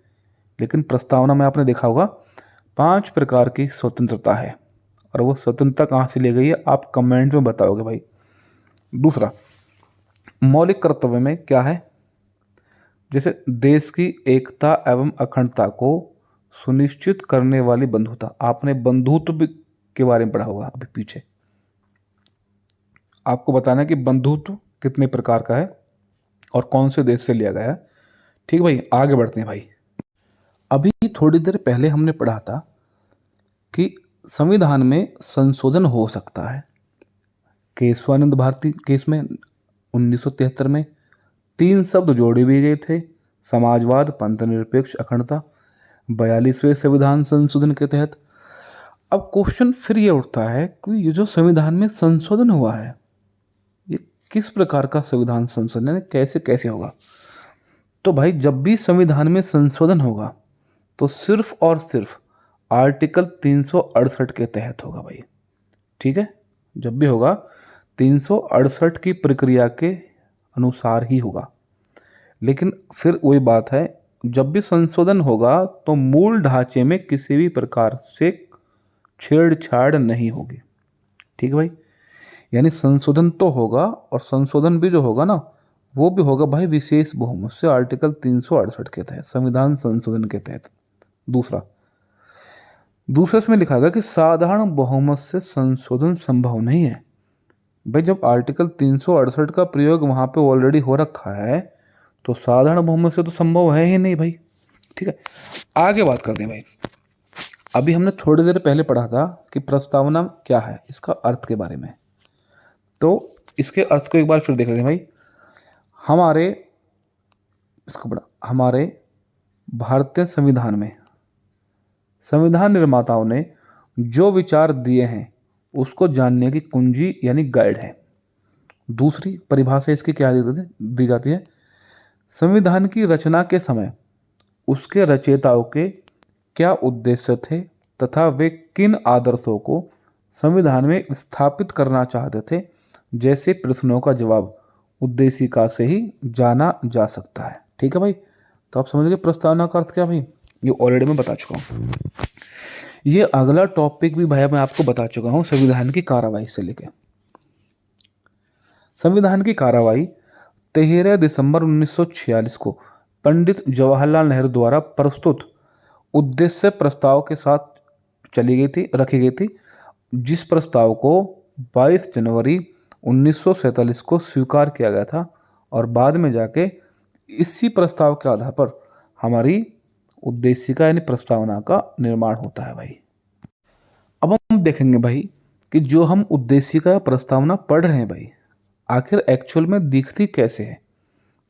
लेकिन प्रस्तावना में आपने देखा होगा 5 प्रकार की स्वतंत्रता है, और वो स्वतंत्रता कहाँ से ली गई है आप कमेंट में बताओगे भाई। दूसरा, मौलिक कर्तव्य में क्या है? जैसे देश की एकता एवं अखंडता को सुनिश्चित करने वाली बंधुता, आपने बंधुत्व के बारे में पढ़ा होगा अभी पीछे। आपको बताना है कि बंधुत्व कितने प्रकार का है और कौन से देश से लिया गया है, ठीक भाई। आगे बढ़ते हैं भाई। अभी थोड़ी देर पहले हमने पढ़ा था कि संविधान में संशोधन हो सकता है। केशवानंद भारती केस में 1973 में 3 शब्द जोड़े भी गए थे, समाजवाद, पंथनिरपेक्ष अखंडता, 42वें संविधान संशोधन के तहत। अब क्वेश्चन फिर ये उठता है कि ये जो संविधान में संशोधन हुआ है, ये किस प्रकार का संविधान संशोधन है, कैसे कैसे होगा? तो भाई जब भी संविधान में संशोधन होगा तो सिर्फ और सिर्फ आर्टिकल 368 के तहत होगा भाई, ठीक है। जब भी होगा 368 की प्रक्रिया के अनुसार ही होगा। लेकिन फिर वही बात है, जब भी संशोधन होगा तो मूल ढांचे में किसी भी प्रकार से छेड़छाड़ नहीं होगी, ठीक है भाई। यानी संशोधन तो होगा, और संशोधन भी जो होगा ना, वो भी होगा भाई विशेष बहुमत से, आर्टिकल 368 के तहत, संविधान संशोधन के तहत। दूसरे इसमें लिखा गया कि साधारण बहुमत से संशोधन संभव नहीं है। भाई जब आर्टिकल 368 का प्रयोग वहां पे ऑलरेडी हो रखा है, तो साधारण बहुमत से तो संभव है ही नहीं भाई, ठीक है। आगे बात करते हैं भाई। अभी हमने थोड़ी देर पहले पढ़ा था कि प्रस्तावना क्या है, इसका अर्थ के बारे में। तो इसके अर्थ को एक बार फिर देख लेते हैं भाई। हमारे भारतीय संविधान में संविधान निर्माताओं ने जो विचार दिए हैं उसको जानने की कुंजी यानी गाइड है। दूसरी परिभाषा इसकी क्या दी जाती है? संविधान की रचना के समय उसके रचयिताओं के क्या उद्देश्य थे तथा वे किन आदर्शों को संविधान में स्थापित करना चाहते थे, जैसे प्रश्नों का जवाब उद्देशिका से ही जाना जा सकता है, ठीक है भाई। तो आप समझ गए प्रस्तावना का अर्थ क्या भाई, ये ऑलरेडी मैं बता चुका हूँ। ये अगला टॉपिक भी भाई मैं आपको बता चुका हूँ, संविधान की कार्यवाही से लेकर। संविधान की कार्यवाही 13 दिसंबर 1946 को पंडित जवाहरलाल नेहरू द्वारा प्रस्तुत उद्देश्य प्रस्ताव के साथ रखी गई थी, जिस प्रस्ताव को 22 जनवरी 1947 को स्वीकार किया गया था, और बाद में जाके इसी प्रस्ताव के आधार पर हमारी उद्देशिका यानी प्रस्तावना का निर्माण होता है भाई। अब हम देखेंगे भाई कि जो हम उद्देशिका या प्रस्तावना पढ़ रहे हैं भाई, आखिर एक्चुअल में दिखती कैसे है।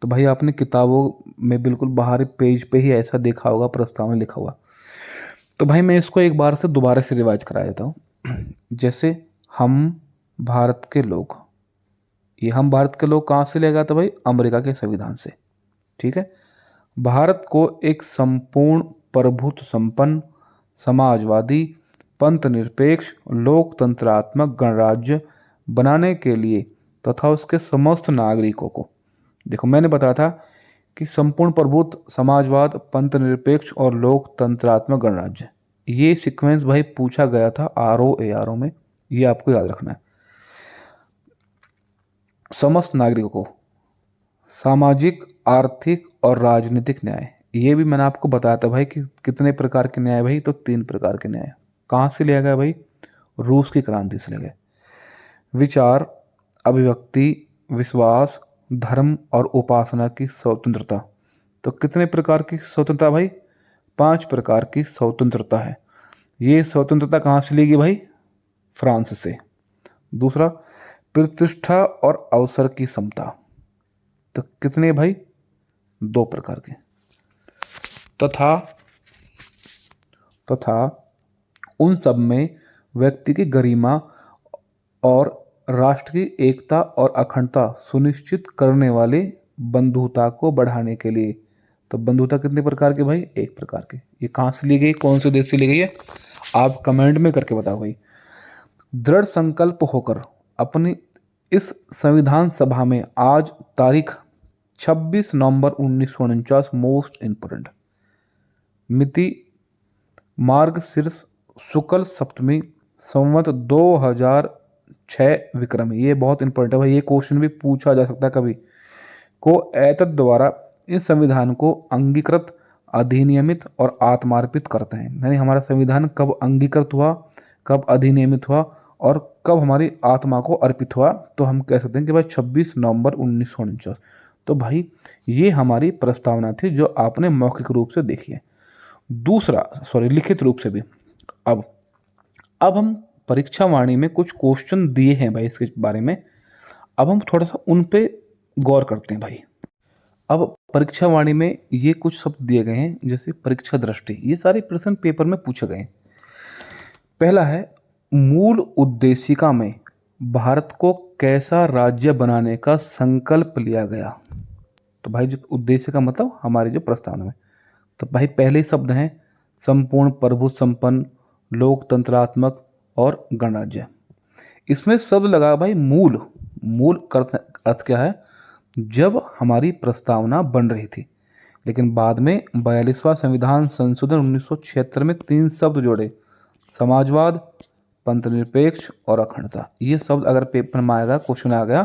तो भाई आपने किताबों में बिल्कुल बाहरी पेज पे ही ऐसा देखा होगा प्रस्तावना लिखा हुआ। तो भाई मैं इसको एक बार से दोबारा से रिवाइज करा देता हूँ। जैसे हम भारत के लोग, ये हम भारत के लोग कहाँ से लिया गया था भाई, अमेरिका के संविधान से। ठीक है। भारत को एक संपूर्ण प्रभुत्व संपन्न समाजवादी पंथ निरपेक्ष लोकतंत्रात्मक गणराज्य बनाने के लिए तथा उसके समस्त नागरिकों को, देखो मैंने बताया था कि संपूर्ण प्रभुत्व समाजवाद पंथ निरपेक्ष और लोकतंत्रात्मक गणराज्य, ये सीक्वेंस भाई पूछा गया था ROARO में, ये आपको याद रखना है। समस्त नागरिकों को सामाजिक आर्थिक और राजनीतिक न्याय, ये भी मैंने आपको बताया था भाई कि कितने प्रकार के न्याय भाई, तो 3 प्रकार के न्याय। कहाँ से लिया गया भाई, रूस की क्रांति से लिया गया। विचार, अभिव्यक्ति, विश्वास, धर्म और उपासना की स्वतंत्रता, तो कितने प्रकार की स्वतंत्रता भाई, 5 प्रकार की स्वतंत्रता है। ये स्वतंत्रता कहाँ से ली गई भाई, फ्रांस से। दूसरा, प्रतिष्ठा और अवसर की समता, तो कितने भाई, 2 प्रकार के। तथा उन सब में व्यक्ति की गरिमा और राष्ट्र की एकता और अखंडता सुनिश्चित करने वाले बंधुता को बढ़ाने के लिए। तो बंधुता कितने प्रकार के भाई, 1 प्रकार के। ये कहाँ से ली गई, कौन से देश से ली गई है, आप कमेंट में करके बताओ भाई। दृढ़ संकल्प होकर अपनी इस संविधान सभा में आज तारीख 26 नवंबर 1949 मोस्ट इम्पोर्टेंट मिति मार्गशीर्ष शुक्ल सप्तमी संवत 2006 विक्रम, ये बहुत इंपॉर्टेंट है भाई, ये क्वेश्चन भी पूछा जा सकता है कभी, को एतद द्वारा इस संविधान को अंगीकृत अधिनियमित और आत्मार्पित करते हैं। यानी हमारा संविधान कब अंगीकृत हुआ, कब अधिनियमित हुआ और कब हमारी आत्मा को अर्पित हुआ, तो हम कह सकते हैं कि भाई 26 नवंबर 1949। तो भाई ये हमारी प्रस्तावना थी जो आपने मौखिक रूप से देखी है। दूसरा, सॉरी लिखित रूप से भी। अब हम परीक्षा वाणी में कुछ क्वेश्चन दिए हैं भाई इसके बारे में, अब हम थोड़ा सा उन पे गौर करते हैं भाई। अब परीक्षा वाणी में ये कुछ शब्द दिए गए हैं, जैसे परीक्षा दृष्टि, ये सारे प्रश्न पेपर में पूछे गए हैं। पहला है, मूल उद्देशिका में भारत को कैसा राज्य बनाने का संकल्प लिया गया। तो भाई जो उद्देश्य का मतलब हमारी जो प्रस्तावना में, तो भाई पहले शब्द हैं संपूर्ण प्रभुत्व संपन्न लोकतंत्रात्मक और गणराज्य। इसमें शब्द लगा भाई मूल। मूल का अर्थ क्या है, जब हमारी प्रस्तावना बन रही थी, लेकिन बाद में 42वां संविधान संशोधन 1976 में 3 शब्द जोड़े, समाजवाद पंथ निरपेक्ष और अखंडता। ये शब्द अगर पेपर में आएगा, क्वेश्चन आ गया,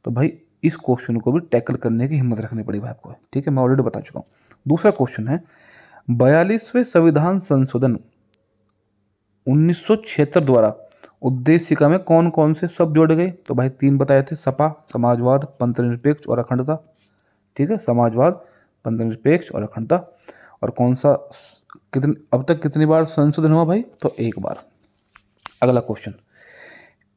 तो भाई इस क्वेश्चन को भी टैकल करने की हिम्मत रखनी पड़ी भाई आपको। ठीक है, मैं ऑलरेडी बता चुका हूँ। दूसरा क्वेश्चन है, 42वें संविधान संशोधन 1976 द्वारा उद्देशिका में कौन कौन से शब्द जोड़े गए। तो भाई 3 बताए थे, सपा समाजवाद पंथ निरपेक्ष और अखंडता। ठीक है, समाजवाद पंथ निरपेक्ष और अखंडता। और कौन सा अब तक कितनी बार संशोधन हुआ भाई, तो 1 बार। अगला क्वेश्चन,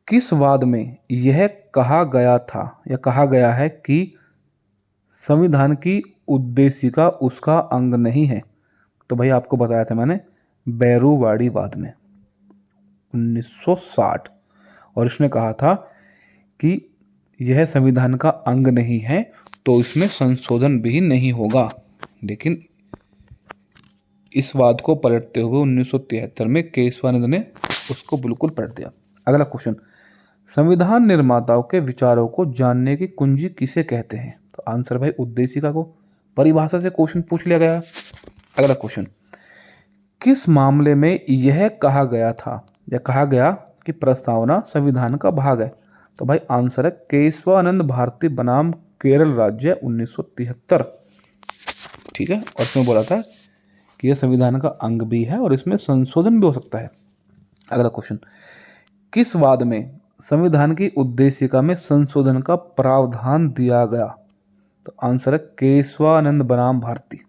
किस वाद में यह कहा गया था या कहा गया है कि संविधान की उद्देशिका उसका अंग नहीं है। तो भाई आपको बताया था मैंने, बैरूवाड़ी वाद में 1960, और इसने कहा था कि यह संविधान का अंग नहीं है तो इसमें संशोधन भी नहीं होगा। लेकिन इस वाद को पलटते हुए 1973 में केशवानंद ने उसको बिल्कुल पलट दिया। अगला क्वेश्चन, संविधान निर्माताओं के विचारों को जानने की कुंजी किसे कहते हैं। तो आंसर भाई उद्देशिका को। परिभाषा से क्वेश्चन पूछ लिया गया। अगला क्वेश्चन, किस मामले में यह कहा गया था या कहा गया कि प्रस्तावना संविधान का भाग है। तो भाई आंसर है केशवानंद भारती बनाम केरल राज्य 1973। ठीक है, और इसमें बोला था कि यह संविधान का अंग भी है और इसमें संशोधन भी हो सकता है। अगला क्वेश्चन, किस वाद में संविधान की उद्देशिका में संशोधन का प्रावधान दिया गया। तो आंसर है केशवानंद बनाम भारती।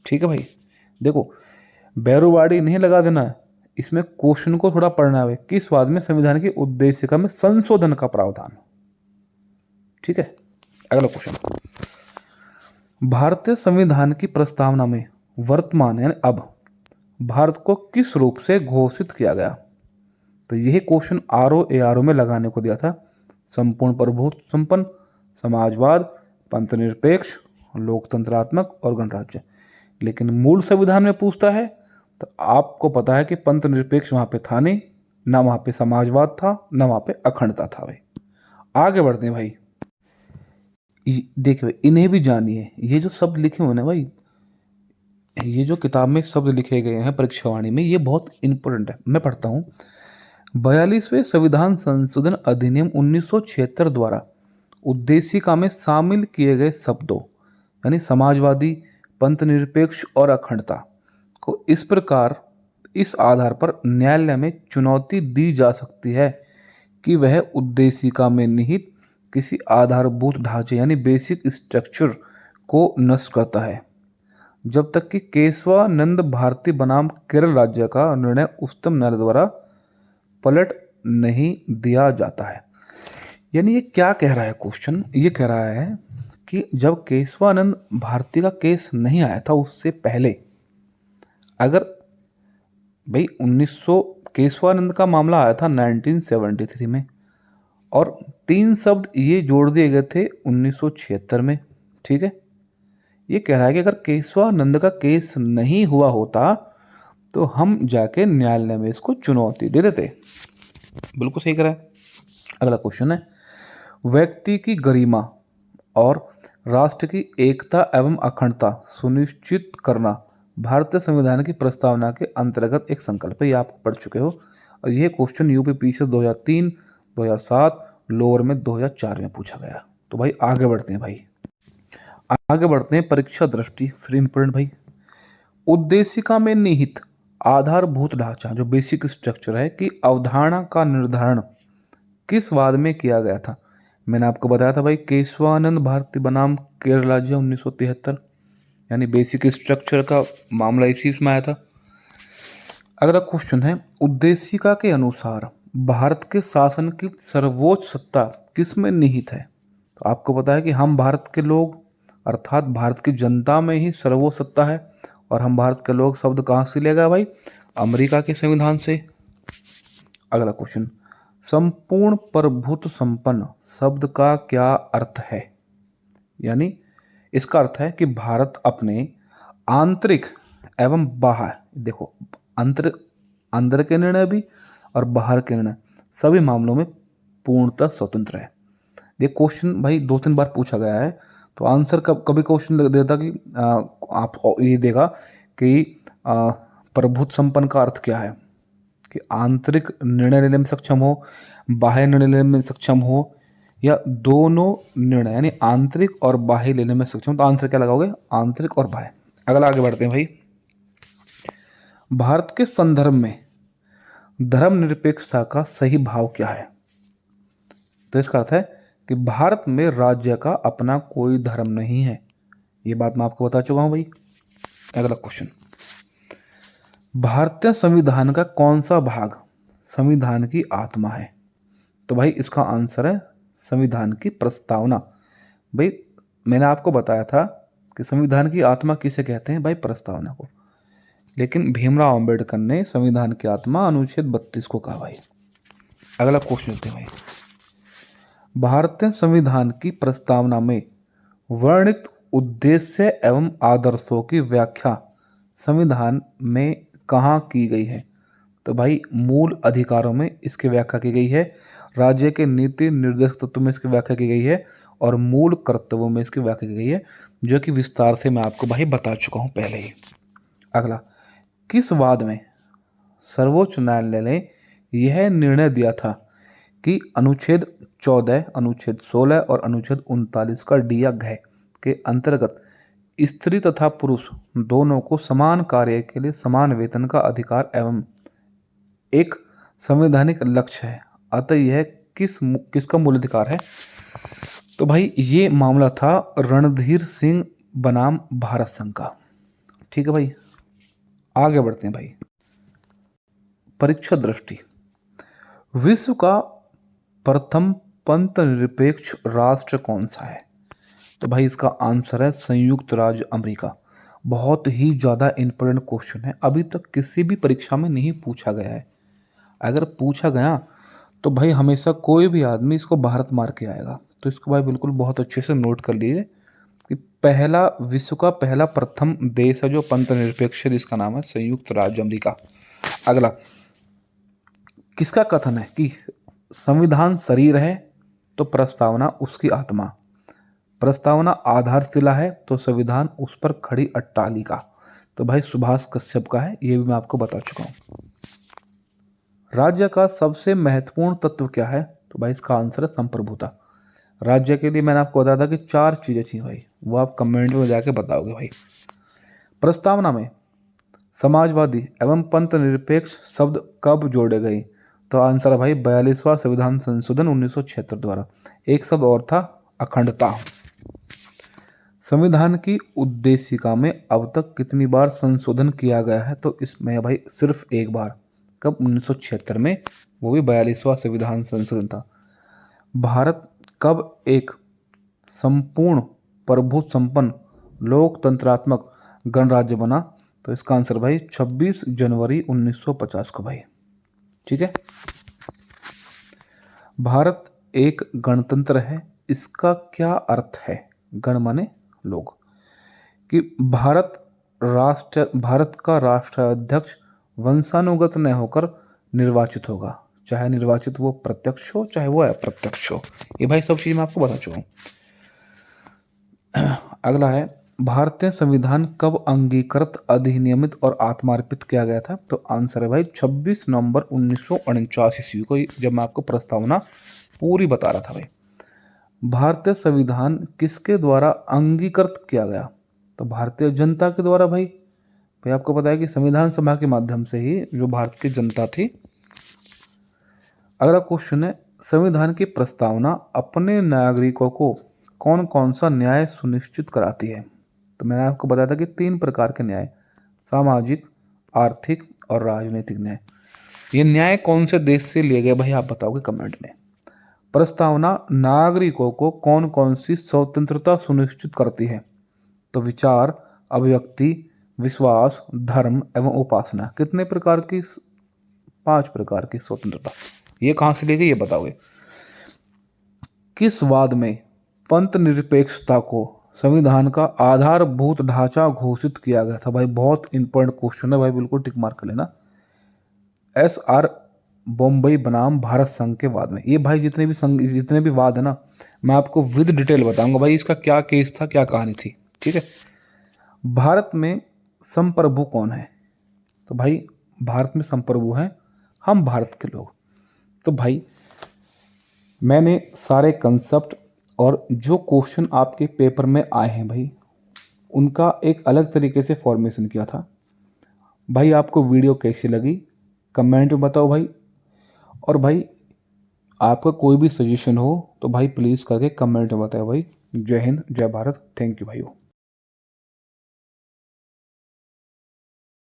ठीक है भाई, देखो बैरूवाड़ी नहीं लगा देना है, इसमें क्वेश्चन को थोड़ा पढ़ना है, किस वाद में संविधान की उद्देशिका में संशोधन का प्रावधान। ठीक है, अगला क्वेश्चन, भारतीय संविधान की प्रस्तावना में वर्तमान यानी अब भारत को किस रूप से घोषित किया गया। तो यही क्वेश्चन ROARO में लगाने को दिया था। संपूर्ण प्रभुत्व संपन्न, समाजवाद, पंथनिरपेक्ष, लोकतंत्रात्मक और गणराज्य। लेकिन मूल संविधान में पूछता है तो आपको पता है कि पंथनिरपेक्ष वहां पे था नहीं, ना वहां पे समाजवाद था, ना वहां पे अखंडता था। भाई आगे बढ़ते हैं भाई, देखिए इन्हें भी जानिए। ये जो शब्द लिखे हुए ना भाई, ये जो किताब में शब्द लिखे गए हैं परीक्षावाणी में, ये बहुत इंपॉर्टेंट है। मैं पढ़ता हूँ, 42वें संविधान संशोधन अधिनियम 1976 द्वारा उद्देशिका में शामिल किए गए शब्दों यानी समाजवादी, पंथनिरपेक्ष और अखंडता को इस आधार पर न्यायालय में चुनौती दी जा सकती है कि वह उद्देशिका में निहित किसी आधारभूत ढांचे यानी बेसिक स्ट्रक्चर को नष्ट करता है, जब तक कि केशवानंद भारती बनाम केरल राज्य का निर्णय उच्चतम न्यायालय द्वारा पलट नहीं दिया जाता है। यानी ये क्या कह रहा है क्वेश्चन, ये कह रहा है कि जब केशवानंद भारती का केस नहीं आया था उससे पहले, अगर भाई 1900 केशवानंद का मामला आया था 1973 में, और 3 शब्द ये जोड़ दिए गए थे 1976 में। ठीक है, ये कह रहा है कि अगर केशवानंद का केस नहीं हुआ होता तो हम जाके न्यायालय में इसको चुनौती दे देते। बिल्कुल सही कह रहा है। अगला क्वेश्चन है, व्यक्ति की गरिमा और राष्ट्र की एकता एवं अखंडता सुनिश्चित करना भारतीय संविधान की प्रस्तावना के अंतर्गत एक संकल्प है। ये आप पढ़ चुके हो, और यह क्वेश्चन यूपीपीसी 2003, 2007, लोअर में 2004 में पूछा गया। तो भाई आगे बढ़ते हैं भाई, आगे बढ़ते हैं परीक्षा दृष्टि फिर इंपॉर्टेंट भाई। उद्देशिका में निहित आधारभूत ढांचा जो बेसिक स्ट्रक्चर है कि अवधारणा का निर्धारण किस वाद में किया गया था। मैंने आपको बताया था भाई, केशवानंद भारती बनाम केरल राज्य 1973, यानी बेसिक स्ट्रक्चर का मामला इसी में आया था। अगला क्वेश्चन है, उद्देशिका के अनुसार भारत के शासन की सर्वोच्च सत्ता किस में निहित है। तो आपको पता है कि हम भारत के लोग अर्थात भारत की जनता में ही सर्वोच्च सत्ता है, और हम भारत के लोग शब्द कहाँ से लिया गया भाई, अमेरिका के संविधान से। अगला क्वेश्चन, संपूर्ण प्रभुत्व संपन्न शब्द का क्या अर्थ है। यानी इसका अर्थ है कि भारत अपने आंतरिक एवं बाहर, देखो अंदर के निर्णय भी और बाहर के निर्णय सभी मामलों में पूर्णतः स्वतंत्र है। ये क्वेश्चन भाई 2-3 बार पूछा गया है, तो आंसर कभी क्वेश्चन देता कि आप ये देगा कि प्रभुत्व संपन्न का अर्थ क्या है, कि आंतरिक निर्णय लेने में सक्षम हो, बाह्य निर्णय लेने में सक्षम हो, या दोनों निर्णय यानी आंतरिक और बाह्य लेने में सक्षम। तो आंसर क्या लगाओगे, आंतरिक और बाह्य। अगला आगे बढ़ते हैं भाई, भारत के संदर्भ में धर्मनिरपेक्षता का सही भाव क्या है। तो इसका अर्थ है कि भारत में राज्य का अपना कोई धर्म नहीं है। ये बात मैं आपको बता चुका हूं भाई। अगला क्वेश्चन, भारतीय संविधान का कौन सा भाग संविधान की आत्मा है। तो भाई इसका आंसर है संविधान की प्रस्तावना। भाई मैंने आपको बताया था कि संविधान की आत्मा किसे कहते हैं भाई, प्रस्तावना को। लेकिन भीमराव अंबेडकर ने संविधान की आत्मा अनुच्छेद 32 को कहा भाई। अगला क्वेश्चन लेते हैं भाई, भारतीय संविधान की प्रस्तावना में वर्णित उद्देश्य एवं आदर्शों की व्याख्या संविधान में कहाँ की गई है। तो भाई मूल अधिकारों में इसकी व्याख्या की गई है, राज्य के नीति निर्देशक तत्व में इसकी व्याख्या की गई है, और मूल कर्तव्यों में इसकी व्याख्या की गई है, जो कि विस्तार से मैं आपको भाई बता चुका हूँ पहले ही। अगला, किस वाद में सर्वोच्च न्यायालय ने यह निर्णय दिया था कि अनुच्छेद 14, अनुच्छेद 16 और अनुच्छेद 39 का डी घ के अंतर्गत स्त्री तथा पुरुष दोनों को समान कार्य के लिए समान वेतन का अधिकार एवं एक संवैधानिक लक्ष्य है, अतः यह किसका मूल अधिकार है। तो भाई ये मामला था रणधीर सिंह बनाम भारत संघ का। ठीक है भाई, आगे बढ़ते हैं भाई। परीक्षा दृष्टि, विश्व का प्रथम पंथ निरपेक्ष राष्ट्र कौन सा है? तो भाई इसका आंसर है संयुक्त राज्य अमेरिका। बहुत ही ज़्यादा इंपॉर्टेंट क्वेश्चन है, अभी तक किसी भी परीक्षा में नहीं पूछा गया है। अगर पूछा गया तो भाई हमेशा कोई भी आदमी इसको भारत मार के आएगा, तो इसको भाई बिल्कुल बहुत अच्छे से नोट कर लीजिए कि पहला विश्व का पहला प्रथम देश है जो पंथ निरपेक्ष है, जिसका नाम है संयुक्त राज्य अमेरिका। अगला, किसका कथन है कि संविधान शरीर है तो प्रस्तावना उसकी आत्मा, प्रस्तावना आधारशिला है तो संविधान उस पर खड़ी अट्टालिका। तो भाई सुभाष कश्यप का है, ये भी मैं आपको बता चुका हूं। राज्य का सबसे महत्वपूर्ण तत्व क्या है? तो भाई इसका आंसर है संप्रभुता। राज्य के लिए मैंने आपको बताया था कि 4 चीजें चाहिए भाई, वो आप कमेंट में जाके बताओगे भाई। प्रस्तावना में समाजवादी एवं पंथ निरपेक्ष शब्द कब जोड़े गए? तो आंसर है भाई 42वां संविधान संशोधन 1976 द्वारा। एक शब्द और था, अखंडता। संविधान की उद्देशिका में अब तक कितनी बार संशोधन किया गया है? तो इसमें भाई सिर्फ एक बार, कब? 1976 में, वो भी 42वां संविधान संशोधन था। भारत कब एक संपूर्ण प्रभु संपन्न लोकतंत्रात्मक गणराज्य बना? तो इसका आंसर भाई 26 जनवरी 1950 को भाई। ठीक है। भारत एक गणतंत्र है, इसका क्या अर्थ है? गण माने लोग, कि भारत का राष्ट्राध्यक्ष वंशानुगत न होकर निर्वाचित होगा, चाहे निर्वाचित वो प्रत्यक्ष हो चाहे वो अप्रत्यक्ष हो। ये भाई सब चीज मैं आपको बता चुका हूं। अगला है, भारतीय संविधान कब अंगीकृत, अधिनियमित और आत्मार्पित किया गया था? तो आंसर है भाई 26 नवंबर 1949 ईस्वी को, जब मैं आपको प्रस्तावना पूरी बता रहा था भाई। भारतीय संविधान किसके द्वारा अंगीकृत किया गया? तो भारतीय जनता के द्वारा भाई। आपको पता है कि संविधान सभा के माध्यम से ही जो भारत की जनता थी। अगला क्वेश्चन है, संविधान की प्रस्तावना अपने नागरिकों को कौन कौन सा न्याय सुनिश्चित कराती है? तो मैंने आपको बताया था कि 3 प्रकार के न्याय, सामाजिक, आर्थिक और राजनीतिक न्याय। ये न्याय कौन से देश से लिए गए भाई, आप बताओगे कमेंट में। प्रस्तावना नागरिकों को कौन कौन सी स्वतंत्रता सुनिश्चित करती है? तो विचार, अभिव्यक्ति, विश्वास, धर्म एवं उपासना। कितने प्रकार की? 5 प्रकार की स्वतंत्रता। ये कहां से ली गई ये बताओगे। किस वाद में पंथ निरपेक्षता को संविधान का आधारभूत ढांचा घोषित किया गया था? भाई बहुत इंपॉर्टेंट क्वेश्चन है भाई, बिल्कुल टिक मार्क कर लेना। SR बॉम्बई बनाम भारत संघ के वाद में। ये भाई जितने भी वाद है ना, मैं आपको विद डिटेल बताऊंगा भाई, इसका क्या केस था, क्या कहानी थी। ठीक है। भारत में संप्रभु कौन है? तो भाई भारत में संप्रभु हैं हम भारत के लोग। तो भाई मैंने सारे कंसेप्ट और जो क्वेश्चन आपके पेपर में आए हैं भाई, उनका एक अलग तरीके से फॉर्मेशन किया था। भाई आपको वीडियो कैसी लगी कमेंट में बताओ भाई। और भाई आपका कोई भी सजेशन हो तो भाई प्लीज़ करके कमेंट में बताओ भाई। जय हिंद, जय भारत, थैंक यू भाई।